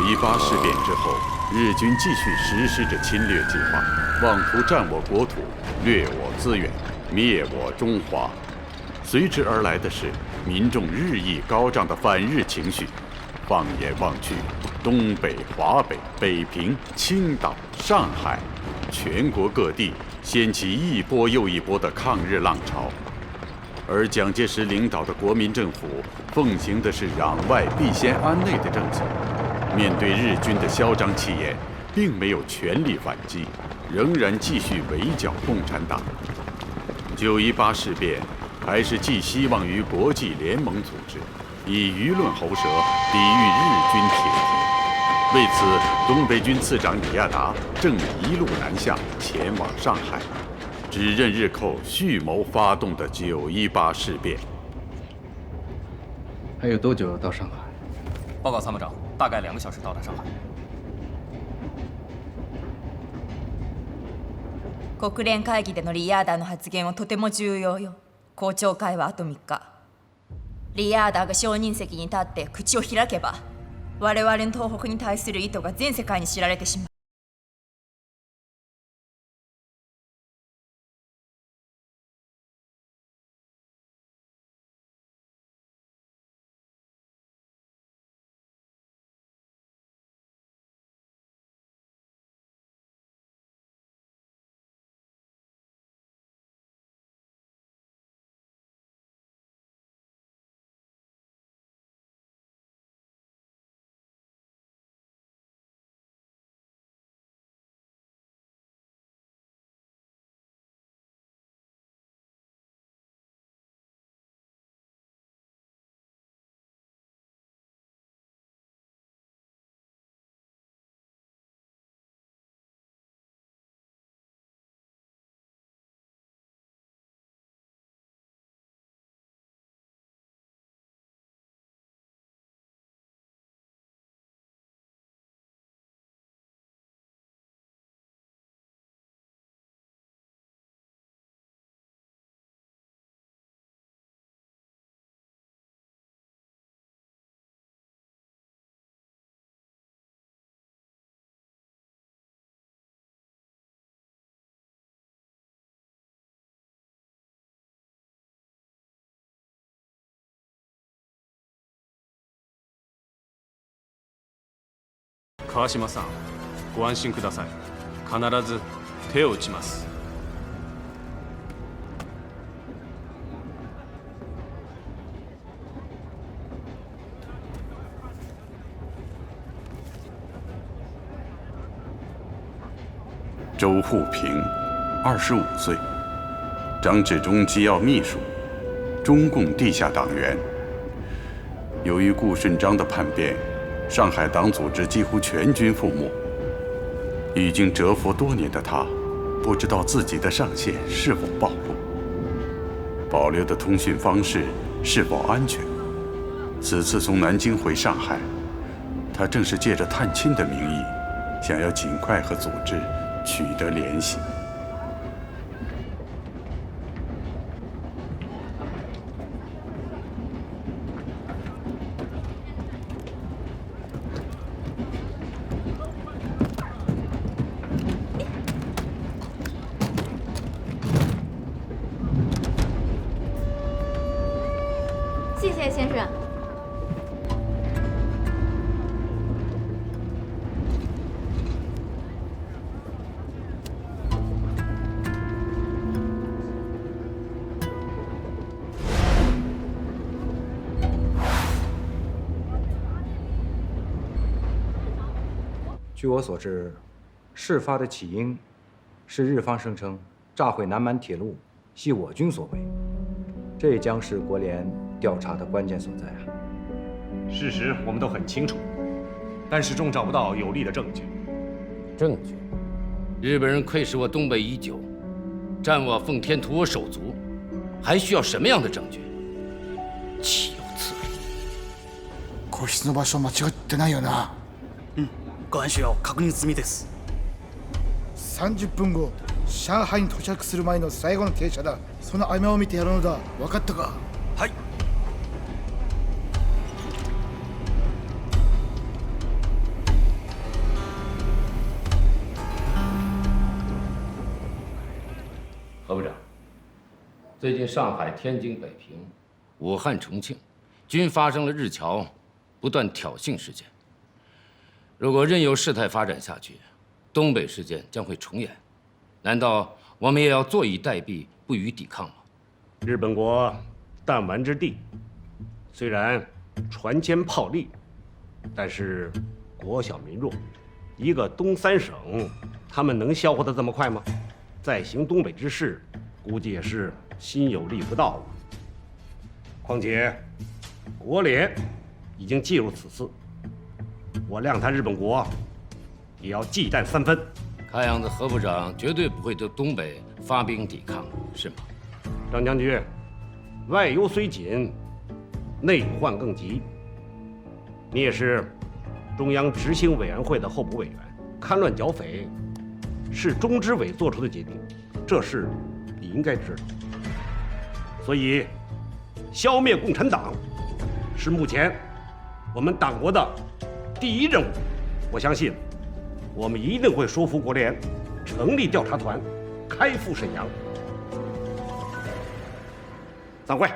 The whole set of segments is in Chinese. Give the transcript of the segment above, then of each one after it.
9·18事变之后，日军继续实施着侵略计划，妄图占我国土、掠我资源、灭我中华。随之而来的是民众日益高涨的反日情绪。放眼望去，东北、华北、北平、青岛、上海，全国各地掀起一波又一波的抗日浪潮。而蒋介石领导的国民政府奉行的是攘外必先安内的政策，面对日军的嚣张气焰，并没有全力反击，仍然继续围剿共产党。9·18事变还是寄希望于国际联盟组织，以舆论喉舌抵御日军铁蹄。为此，东北军次长李亚达正一路南下，前往上海，指认日寇蓄谋发动的9·18事变。还有多久到上海？报告参谋长，大概2个小时到达上海。国連会議でのリヤーダーの発言はとても重要よ。公聴会はあと3日。リヤーダーが証人席に立って口を開けば、我々の東北に対する意図が全世界に知られてしまう。川島さん、ご安心ください。必ず手を打ちます。周沪平，25岁，张治中机要秘书，中共地下党员。由于顾顺章的叛变，上海党组织几乎全军覆没。已经蛰伏多年的他，不知道自己的上线是否暴露，保留的通讯方式是否安全。此次从南京回上海，他正是借着探亲的名义，想要尽快和组织取得联系。谢谢先生。据我所知，事发的起因是日方声称炸毁南满铁路系我军所为，这将是国联调查的关键所在啊。事实我们都很清楚，但始终找不到有力的证据。证据？日本人窥视我东北已久，占我奉天，屠我手足，还需要什么样的证据？岂有此理！個室の場所間違ってないよな。ご安心を確認済みです。30分後、上海に到着する前の最後の停車だ。その雨を見てやるのだ。分かったか？はい。最近上海、天津、北平、武汉、重庆，均发生了日侨不断挑衅事件。如果任由事态发展下去，东北事件将会重演。难道我们也要坐以待毙，不予抵抗吗？日本国弹丸之地，虽然船坚炮利，但是国小民弱，一个东三省，他们能消化得这么快吗？再行东北之事，估计也是心有力不到了。况且，国联已经介入此事，我谅他日本国也要忌惮3分。看样子何部长绝对不会对东北发兵抵抗，是吗？张将军，外忧虽紧，内患更急。你也是中央执行委员会的候补委员，戡乱剿匪是中执委做出的决定，这事你应该知道。所以，消灭共产党是目前我们党国的第一任务。我相信，我们一定会说服国联，成立调查团，开赴沈阳。散会。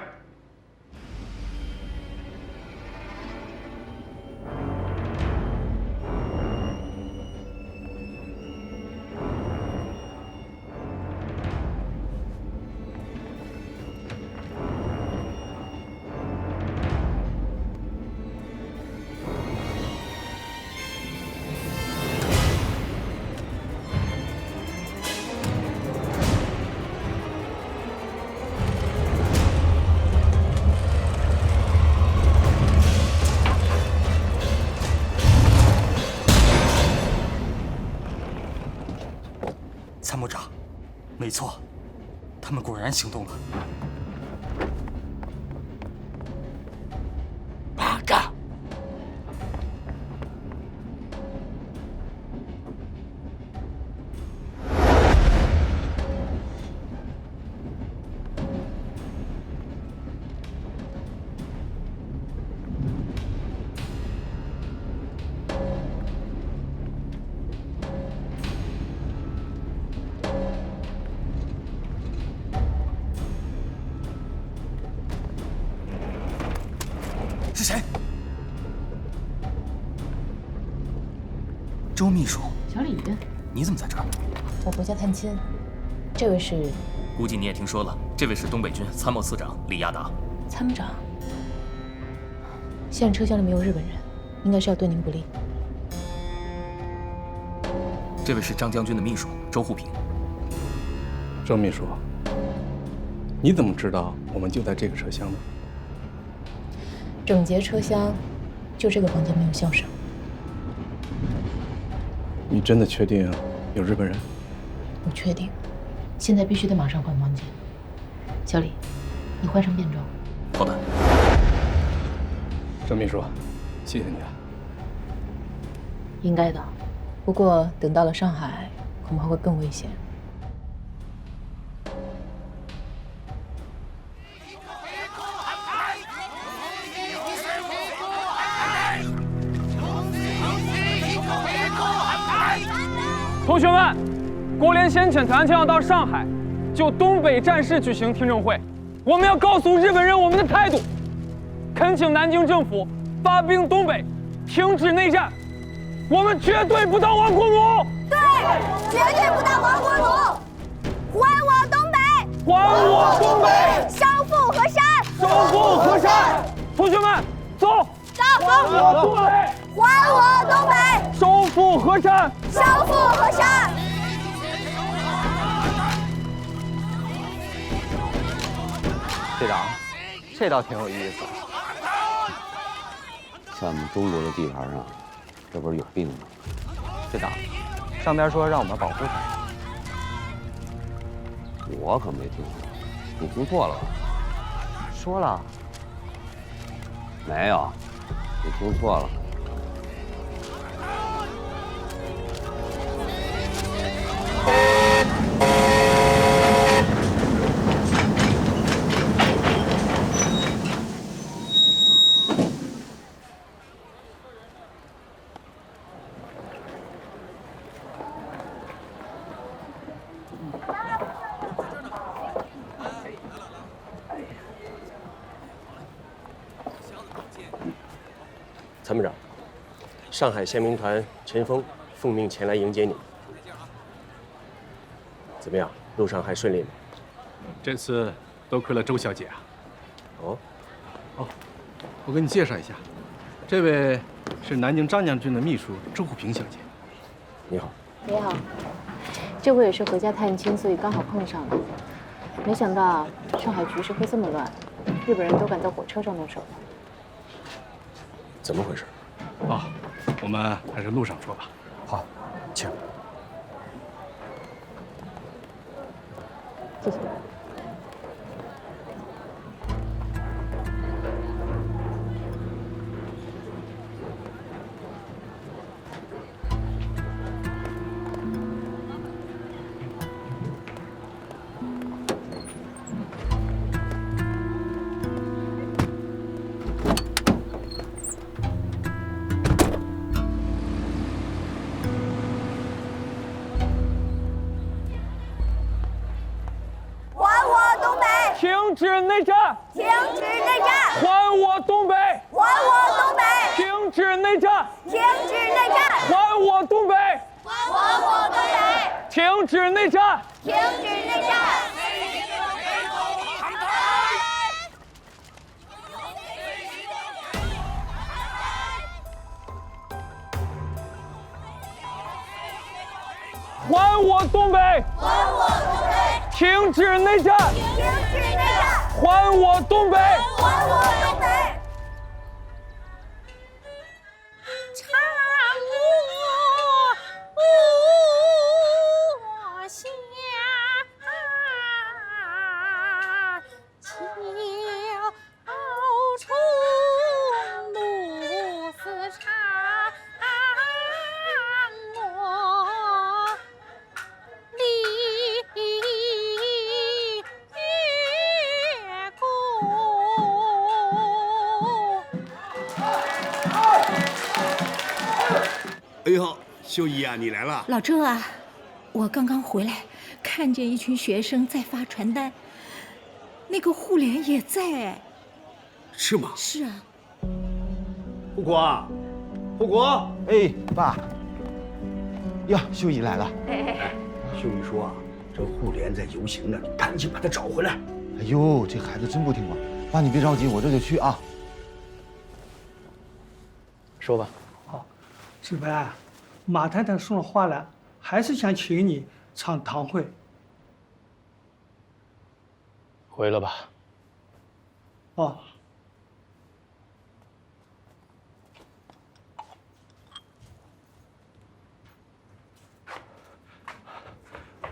参谋长，没错，他们果然行动了。八嘎！是谁？周秘书，小李，你怎么在这儿？我回家探亲。这位是？估计你也听说了，这位是东北军参谋次长李亚达。参谋长，现在车厢里没有日本人，应该是要对您不利。这位是张将军的秘书周护平。周秘书，你怎么知道我们就在这个车厢呢？整节车厢，就这个房间没有笑声。你真的确定有日本人？我确定，现在必须得马上换房间。小李，你换上便装。好的。周秘书，谢谢你啊。应该的，不过等到了上海，恐怕会更危险。同学们，国联先遣团将要到上海，就东北战事举行听证会。我们要告诉日本人我们的态度，恳请南京政府发兵东北，停止内战。我们绝对不当亡国奴。对，绝对不当亡国奴。还我东北！还我东北！收复河山！收复河山！同学们，走！走！还我东北！还我东北！收复河山！收复河山！队长，这倒挺有意思。在我们中国的地盘上，这不是有病吗？队长，上边说让我们保护他。我可没听说，你听错了吧？说了。没有，你听错了。参谋长，上海宪兵团陈峰奉命前来迎接你们。怎么样？路上还顺利吗？这次多亏了周小姐啊。哦，我给你介绍一下，这位是南京张将军的秘书周虎平小姐。你好。你好，这回也是回家探亲，所以刚好碰上了。没想到上海局势会这么乱，日本人都敢在火车上动手。怎么回事？我们还是路上说吧。好，请。谢谢。停止内战！停止内战！还我东北！还我东北！停止内战！停止内战！还我东北！还我东北！停止内战！停止内战！还我东北！还我东北！停止内战！停止内战！还我东北！还我东北！唱我下秋虫露丝唱我立月宫。哎呦，秀姨啊，你来了！老周啊，我刚刚回来，看见一群学生在发传单，那个护联也在。是吗？是啊。护国，护国！哎，爸。呀，秀姨来了。秀姨说啊，这护联在游行呢，你赶紧把他找回来。哎呦，这孩子真不听话。爸，你别着急，我这就去啊。说吧。志白，马太太送了花来，还是想请你唱堂会。回了吧。哦。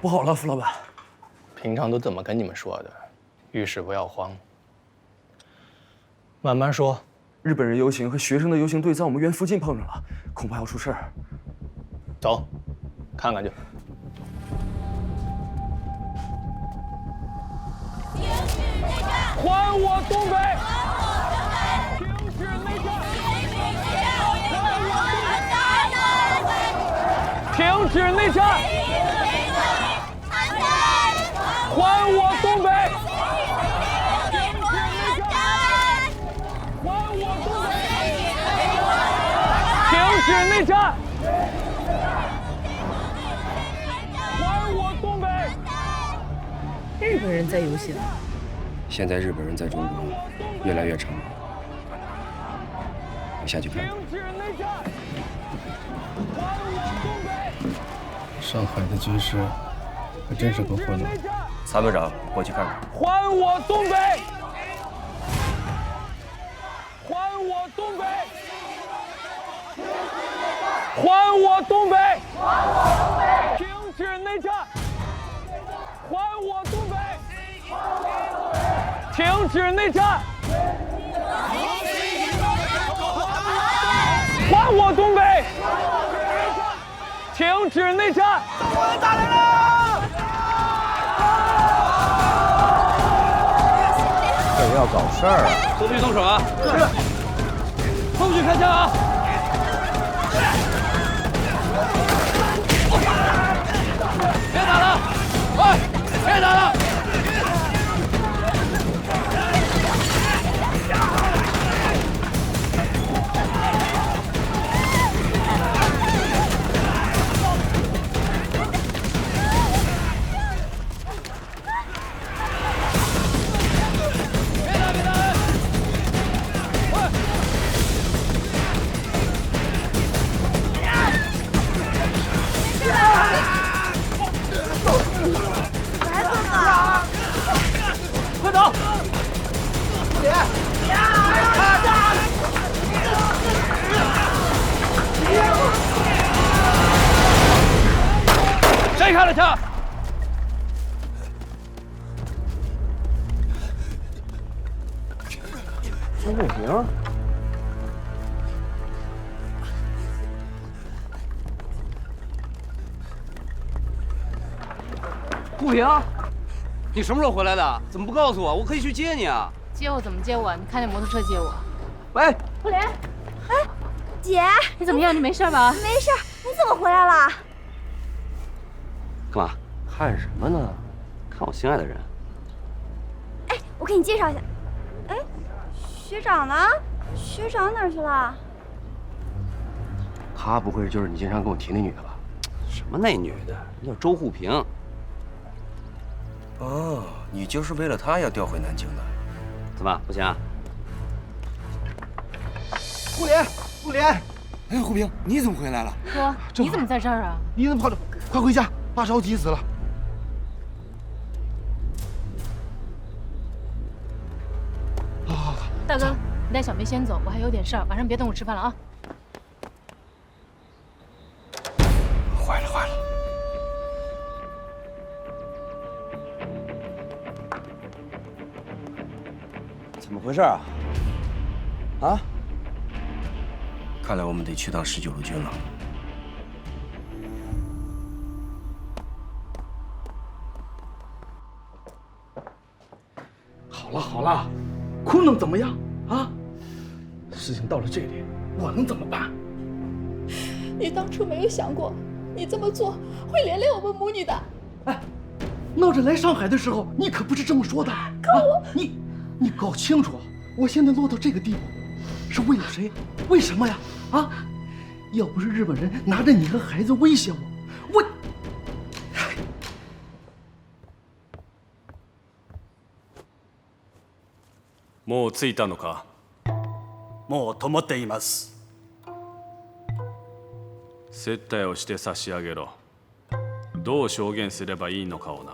不好了，傅老板。平常都怎么跟你们说的？遇事不要慌，慢慢说。日本人游行和学生的游行队在我们园附近碰上了，恐怕要出事儿。走，看看去。还我东北！停止内战！停止内战！还我东北！停止内战！还我东北！日本人在游行。现在日本人在中国越来越猖狂，我下去看看。上海的局势还真是够混乱。参谋长，过去看看。还我东北！还我东北！还我东北！停止内战！还我东北！停止内战！还我东北！停止内战！我打来了！这人要搞事儿，都别动手啊！是，不许开枪啊！别打了！喂，别打了！开了他！周不平，不平，你什么时候回来的？怎么不告诉我？我可以去接你啊！接我怎么接我？你开那摩托车接我。喂，顾莲，哎，姐，你怎么样？你没事吧？没事，你怎么回来了？干嘛？看什么呢？看我心爱的人。哎，我给你介绍一下。哎，学长呢？学长哪儿去了？她不会就是你经常跟我提那女的吧？什么那女的？那叫周护平。哦，你就是为了她要调回南京的？怎么不行啊？顾莲，顾莲，哎，护平，你怎么回来了？哥，你怎么在这儿啊？你怎么跑了？快回家，爸着急死了。好，大哥，你带小梅先走，我还有点事儿，晚上别等我吃饭了啊。坏了坏了！怎么回事啊？啊？看来我们得去趟19路军了。好了好了，哭能怎么样啊？事情到了这里，我能怎么办？你当初没有想过，你这么做会连累我们母女的。哎，闹着来上海的时候，你可不是这么说的。可我，你搞清楚，我现在落到这个地步，是为了谁？为什么呀？啊！要不是日本人拿着你和孩子威胁我，もう着いたのか？もう灯っています。接待をして差し上げろ。どう証言すればいいのかをな。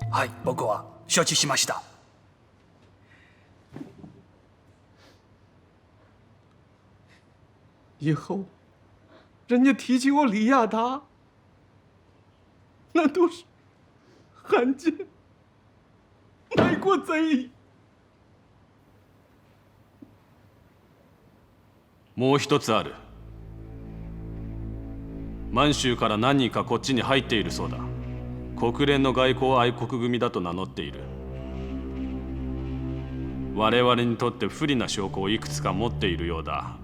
はい、僕は承知しました。以后，人家提起我李亚达，那都是汉奸、卖国贼。もう一つある。満州から何人かこっちに入っているそうだ。国連の外交愛国組だと名乗っている。我々にとって不利な証拠をいくつか持っているようだ。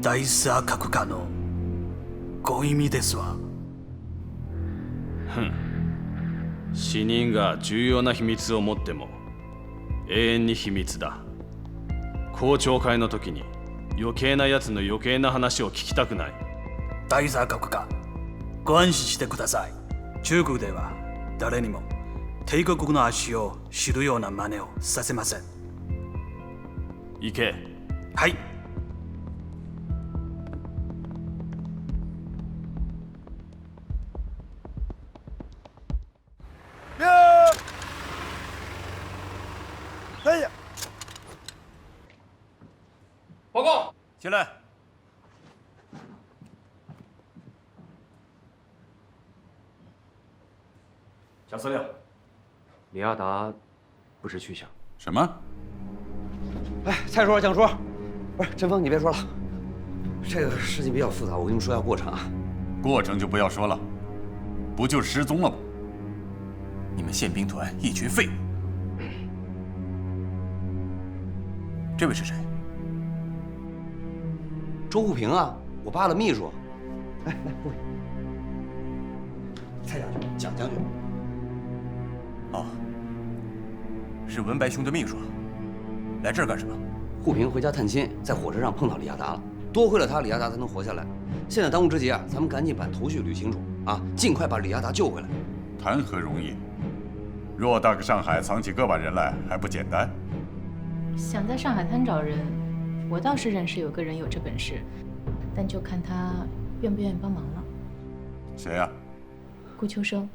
大佐閣下のご意味ですわ。ふん。死人が重要な秘密を持っても永遠に秘密だ。公聴会の時に余計なやつの余計な話を聞きたくない。大佐閣下、ご安心してください。中国では誰にも帝国の足を知るような真似をさせません。行け。はい。哎呀！报告，进来。蒋司令，李亚达不知去向。什么？哎，蔡叔、蒋叔，不是陈峰，你别说了，这个事情比较复杂，我跟你们说一下过程啊。过程就不要说了，不就失踪了吗？你们宪兵团一群废物。这位是谁？周护平啊，我爸的秘书。哎，来，过去。蔡将军，蒋将军。哦，是文白兄的秘书。来这儿干什么？护平回家探亲，在火车上碰到李亚达了，多亏了他，李亚达才能活下来。现在当务之急啊，咱们赶紧把头绪捋清楚啊，尽快把李亚达救回来。谈何容易？偌大个上海，藏起个把人来还不简单？想在上海滩找人，我倒是认识有个人有这本事，但就看他愿不愿意帮忙了。谁呀？顾秋生。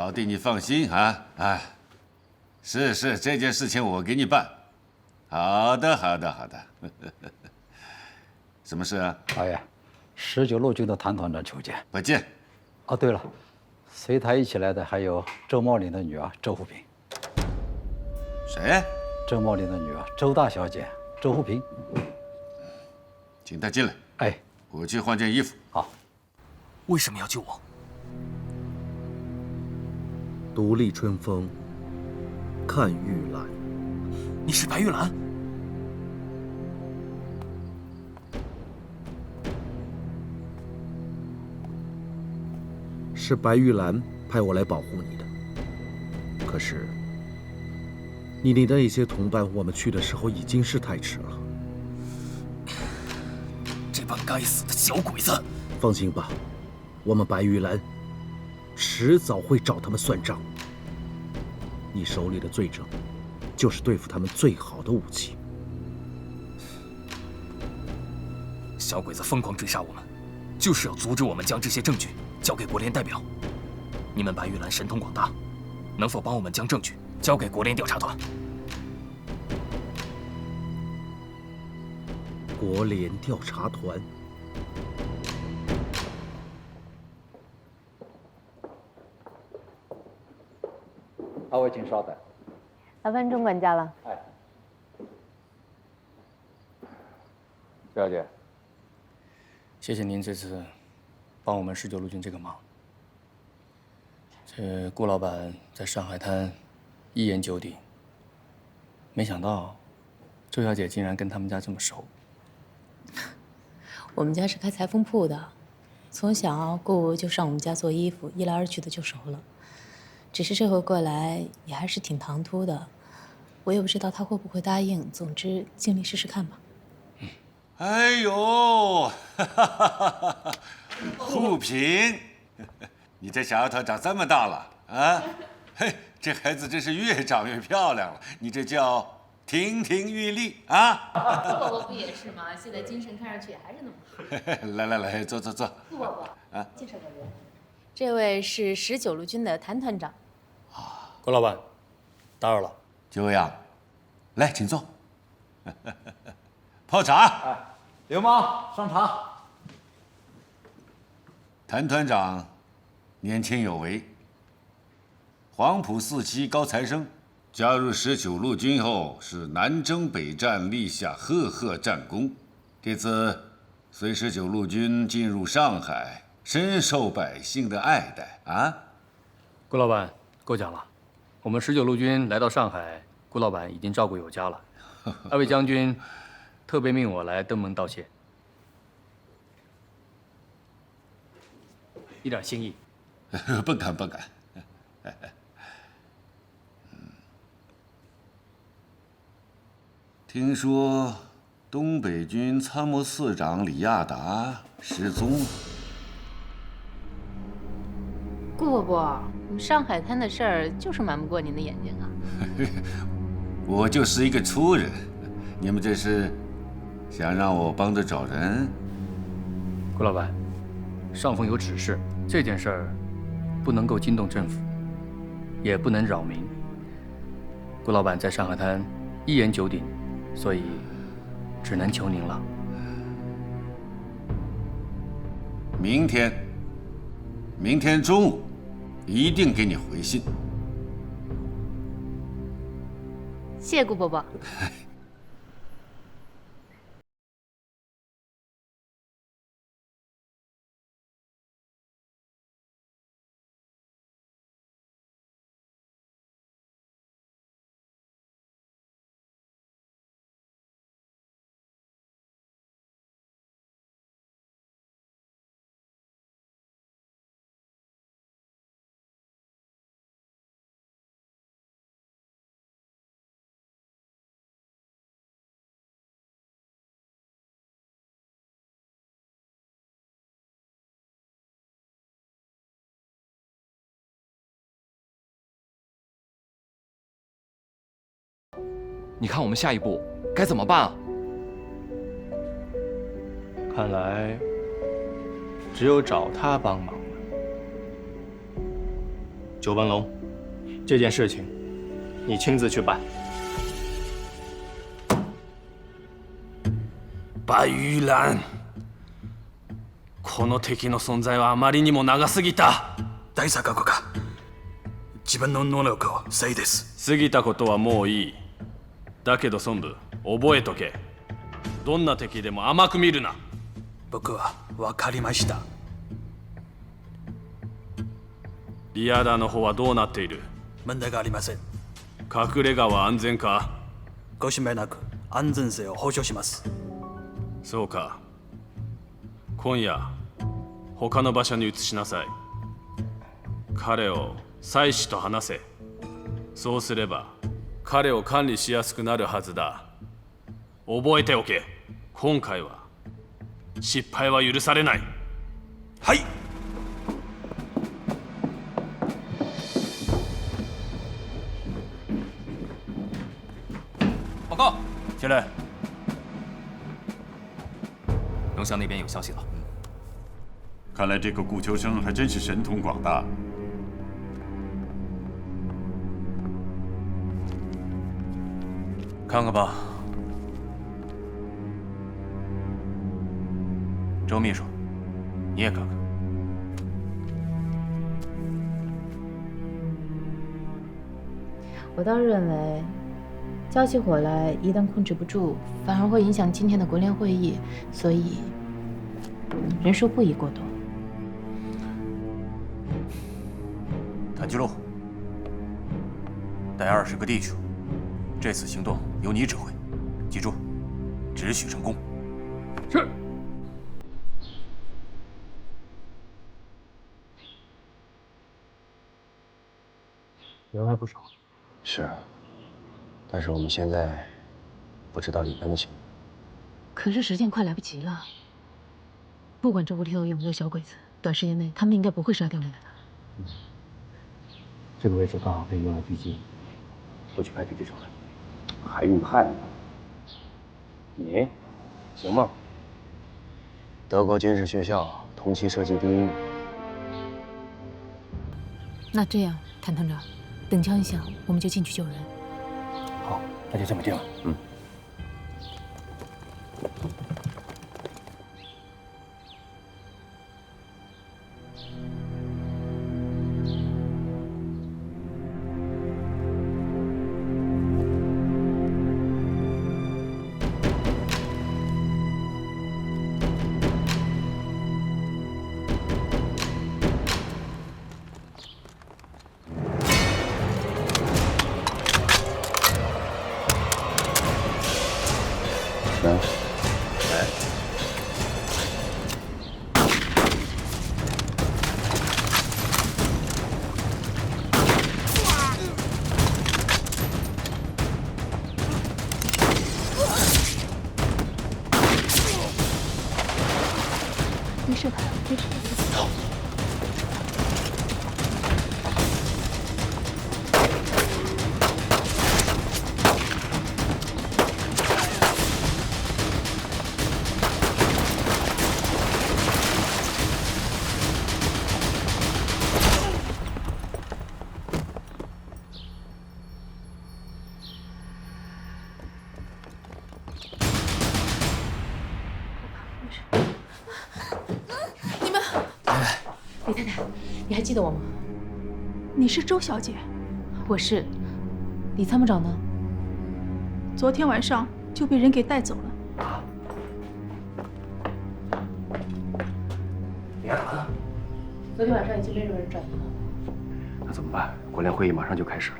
老弟，你放心啊！哎，是，这件事情我给你办。好的。什么事啊？老爷，19路军的谭团长求见。不见。哦，对了，随他一起来的还有周茂林的女儿周富平。谁？周茂林的女儿周大小姐周富平。请她进来。哎，我去换件衣服。好。为什么要救我？独立春风，看玉兰。你是白玉兰？是白玉兰派我来保护你的。可是，你的那些同伴，我们去的时候已经是太迟了。这帮该死的小鬼子！放心吧，我们白玉兰迟早会找他们算账。你手里的罪证，就是对付他们最好的武器。小鬼子疯狂追杀我们，就是要阻止我们将这些证据交给国联代表。你们白玉兰神通广大，能否帮我们将证据交给国联调查团？国联调查团。二位请稍等。麻烦钟管家了。哎，周小姐，谢谢您这次帮我们19路军这个忙。这顾老板在上海滩一言九鼎，没想到周小姐竟然跟他们家这么熟。我们家是开裁缝铺的，从小顾就上我们家做衣服，一来二去的就熟了。只是这回过来也还是挺唐突的，我也不知道他会不会答应。总之，尽力试试看吧。哎呦，富平，你这小丫头长这么大了啊！嘿，这孩子真是越长越漂亮了。你这叫亭亭玉立啊！顾伯伯不也是吗？现在精神看上去还是那么好。来，坐。顾伯伯啊，介绍个人，这位是19路军的谭团长。顾老板，打扰了。久仰，来，请坐。泡茶。流氓上茶。谭团长年轻有为，黄埔4期高材生，加入19路军后是南征北战，立下赫赫战功。这次随19路军进入上海，深受百姓的爱戴啊！顾老板，过奖了。我们19路军来到上海，顾老板已经照顾有加了。二位将军特别命我来登门道谢，一点心意。不敢。听说东北军参谋次长李亚达失踪了。顾伯伯，上海滩的事儿就是瞒不过您的眼睛啊。我就是一个粗人，你们这是想让我帮着找人？顾老板，上峰有指示，这件事儿不能够惊动政府，也不能扰民。顾老板在上海滩一言九鼎，所以只能求您了。明天中午一定给你回信。谢谢顾伯伯。你看我们下一步该怎么办啊？看来只有找他帮忙了。周文龙，这件事情你亲自去办。白玉蘭、この敵の存在はあまりにも長すぎた。大錯覚か。自分の能力をせいです。過ぎたことはもういい。だけど孫武、覚えとけ。どんな敵でも甘く見るな。僕は分かりました。リアダの方はどうなっている？問題がありません。隠れ家は安全か？ご心配なく安全性を保証します。そうか。今夜他の場所に移しなさい。彼を妻子と話せ。そうすれば彼を管理しやすくなるはずだ。覚えておけ。今回は失敗は許されない。はい。报告，进来。龙翔那边有消息了。看来这个顾秋生还真是神通广大。看看吧。周秘书，你也看看。我倒认为，交起火来一旦控制不住，反而会影响今天的国联会议，所以人数不宜过多。谭吉路，带20个弟兄，这次行动由你指挥，记住，只许成功。是。人还不少。是，但是我们现在不知道里边的情况。可是时间快来不及了。不管这屋里头有没有小鬼子，短时间内他们应该不会杀掉你的。这个位置刚好可以用来狙击，我去派狙击手来。还用派呢？你行吗？德国军事学校同期设计第1。那这样，谭团长，等枪一响，我们就进去救人。好，那就这么定了。嗯。没事，没事。走。李太太，你还记得我吗？你是周小姐，我是。李参谋长呢？昨天晚上就被人给带走了。啊？李亚达呢？昨天晚上已经被日本人转移了。那怎么办？国联会议马上就开始了。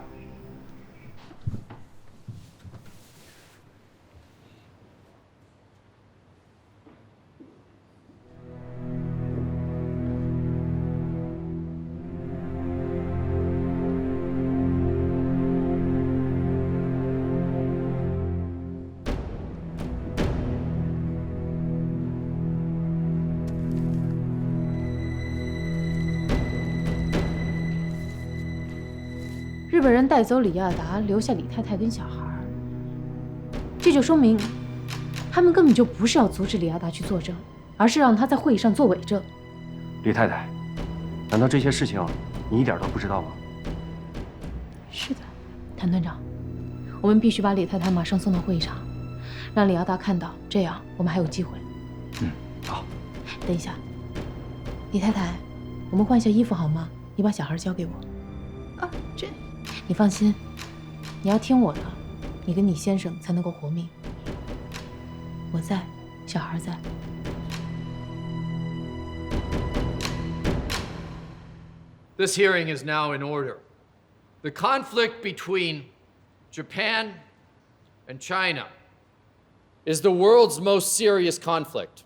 日本人带走李亚达，留下李太太跟小孩，这就说明，他们根本就不是要阻止李亚达去作证，而是让他在会议上做伪证。李太太，难道这些事情你一点都不知道吗？是的，谭团长，我们必须把李太太马上送到会议场，让李耀达看到，这样我们还有机会。好。等一下，李太太，我们换一下衣服好吗？你把小孩交给我。这，你放心，你要听我的，你跟你先生才能够活命。我在，小孩在。This hearing is now in order. The conflict between Japan and China is the world's most serious conflict,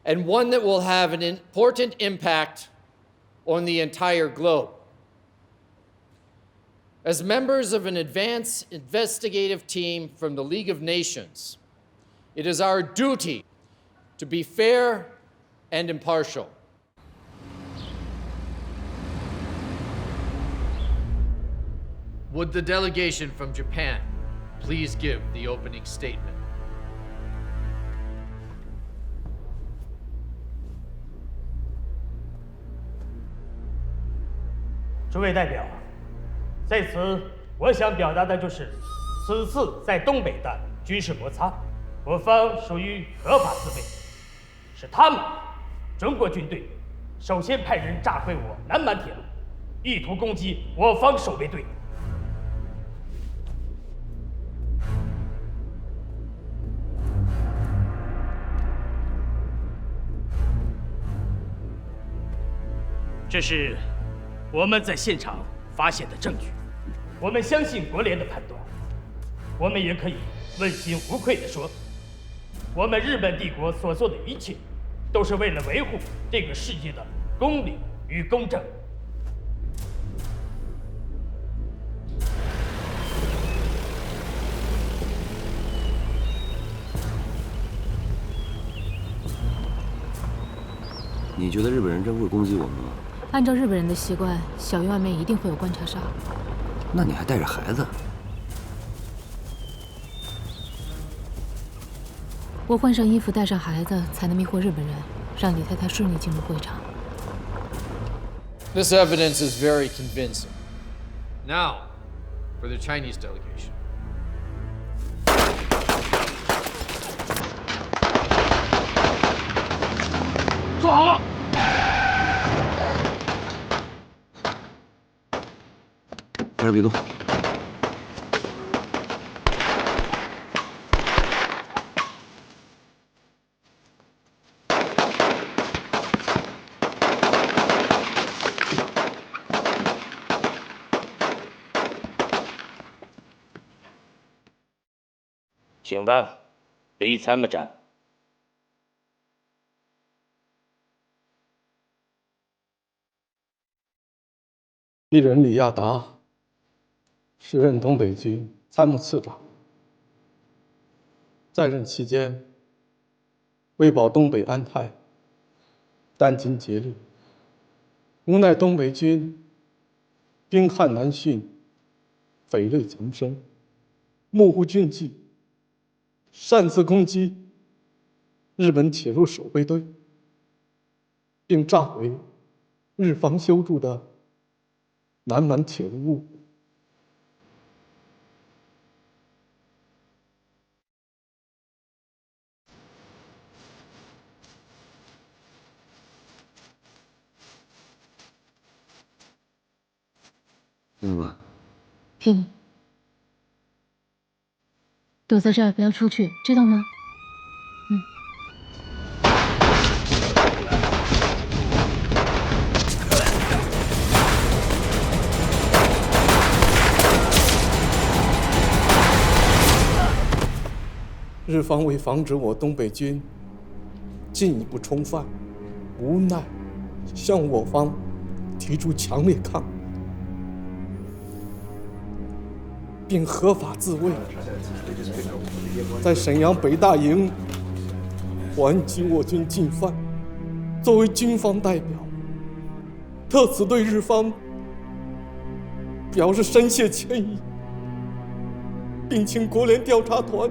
and one that will have an important impact on the entire globe. As members of an advanced investigative team from the League of Nations, it is our duty to be fair and impartial. Would the delegation from Japan please give the opening statement? 诸位代表，在此我想表达的就是，此次在东北的军事摩擦，我方属于合法自卫，是他们中国军队首先派人炸毁我南满铁路，意图攻击我方守卫队。这是我们在现场发现的证据，我们相信国联的判断，我们也可以问心无愧地说，我们日本帝国所做的一切，都是为了维护这个世界的公理与公正。你觉得日本人真会攻击我们吗？按照日本人的习惯，小院外面一定会有观察哨。那你还带着孩子？我换上衣服，带上孩子，才能迷惑日本人，让李太太顺利进入会场。This evidence is very convincing. Now, for the Chinese delegation. 坐好了。开始比动。请问，李参谋长。一人李亚达，时任东北军参谋次长，在任期间，为保东北安泰，殚精竭虑，无奈东北军兵悍难驯，匪类丛生，目无军纪，擅自攻击日本铁路守备队，并炸毁日方修筑的南满铁路物。听了吗？听。躲在这儿，不要出去，知道吗？日方为防止我东北军进一步冲犯，无奈向我方提出强烈抗议，并合法自卫，在沈阳北大营还击我军进犯。作为军方代表，特此对日方表示深切歉意，并请国联调查团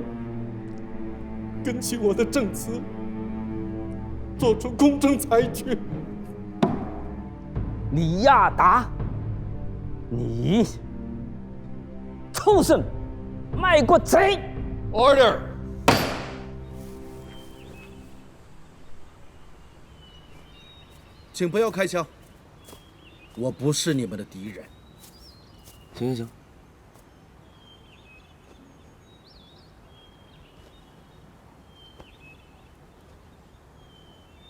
根据我的证词，做出公正裁决。李亚达，你畜生，卖国贼 ！Order！ 请不要开枪，我不是你们的敌人。行行行。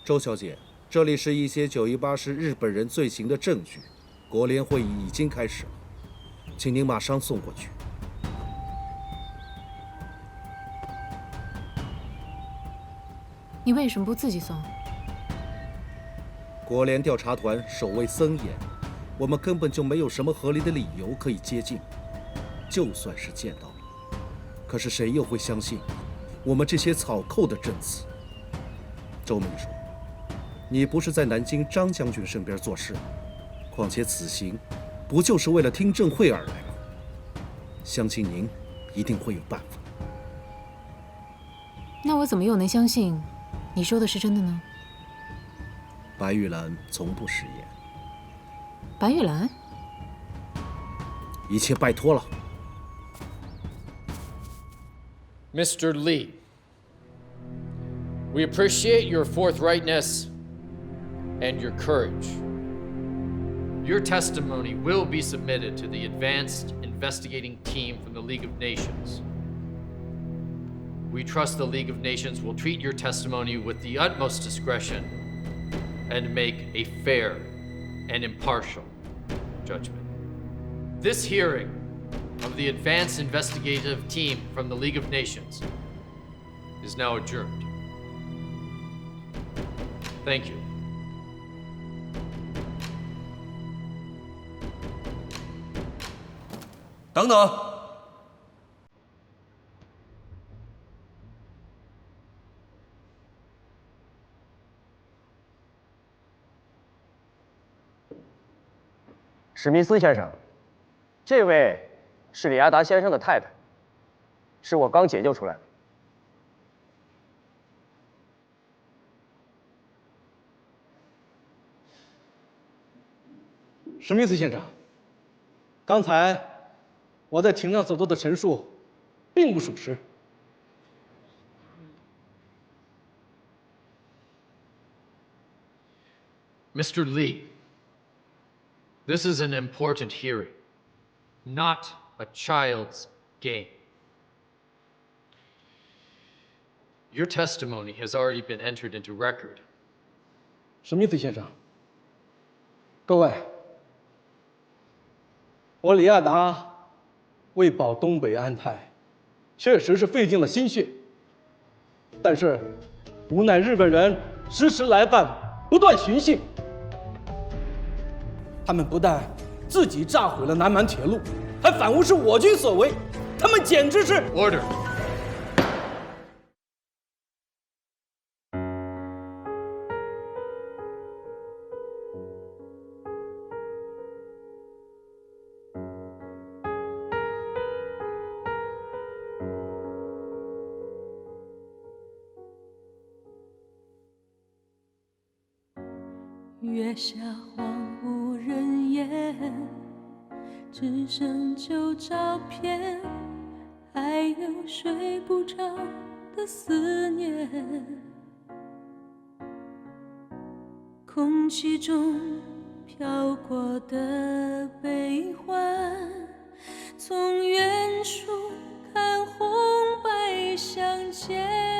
周小姐，这里是一些918师日本人罪行的证据，国联会议已经开始了，请您马上送过去。你为什么不自己送？国联调查团守卫森严，我们根本就没有什么合理的理由可以接近。就算是见到了，可是谁又会相信我们这些草寇的证词？周秘书，你不是在南京张将军身边做事吗？况且此行不就是为了听证会而来吗？相信您一定会有办法。那我怎么又能相信你说的是真的呢？白玉兰从不食言。白玉兰，一切拜托了。Mr. Lee, we appreciate your forthrightness and your courage. Your testimony will be submitted to the Advanced Investigating Team from the League of Nations. We trust the League of Nations will treat your testimony with the utmost discretion and make a fair and impartial judgment. This hearing of the Advanced Investigative Team from the League of Nations is now adjourned. Thank you. 等等，史密斯先生，这位是李亚达先生的太太，是我刚解救出来的。史密斯先生，刚才我在庭上所做的陈述并不属实。Mr. Lee, this is an important hearing, not a child's game. Your testimony has already been entered into record. 史密斯先生，各位，我李亚达为保东北安泰，确实是费尽了心血，但是无奈日本人时时来犯，不断寻衅。他们不但自己炸毁了南满铁路，还反诬是我军所为，他们简直是 Order. 月下荒无人烟，只剩旧照片，还有睡不着的思念。空气中飘过的悲欢，从远处看红白相间。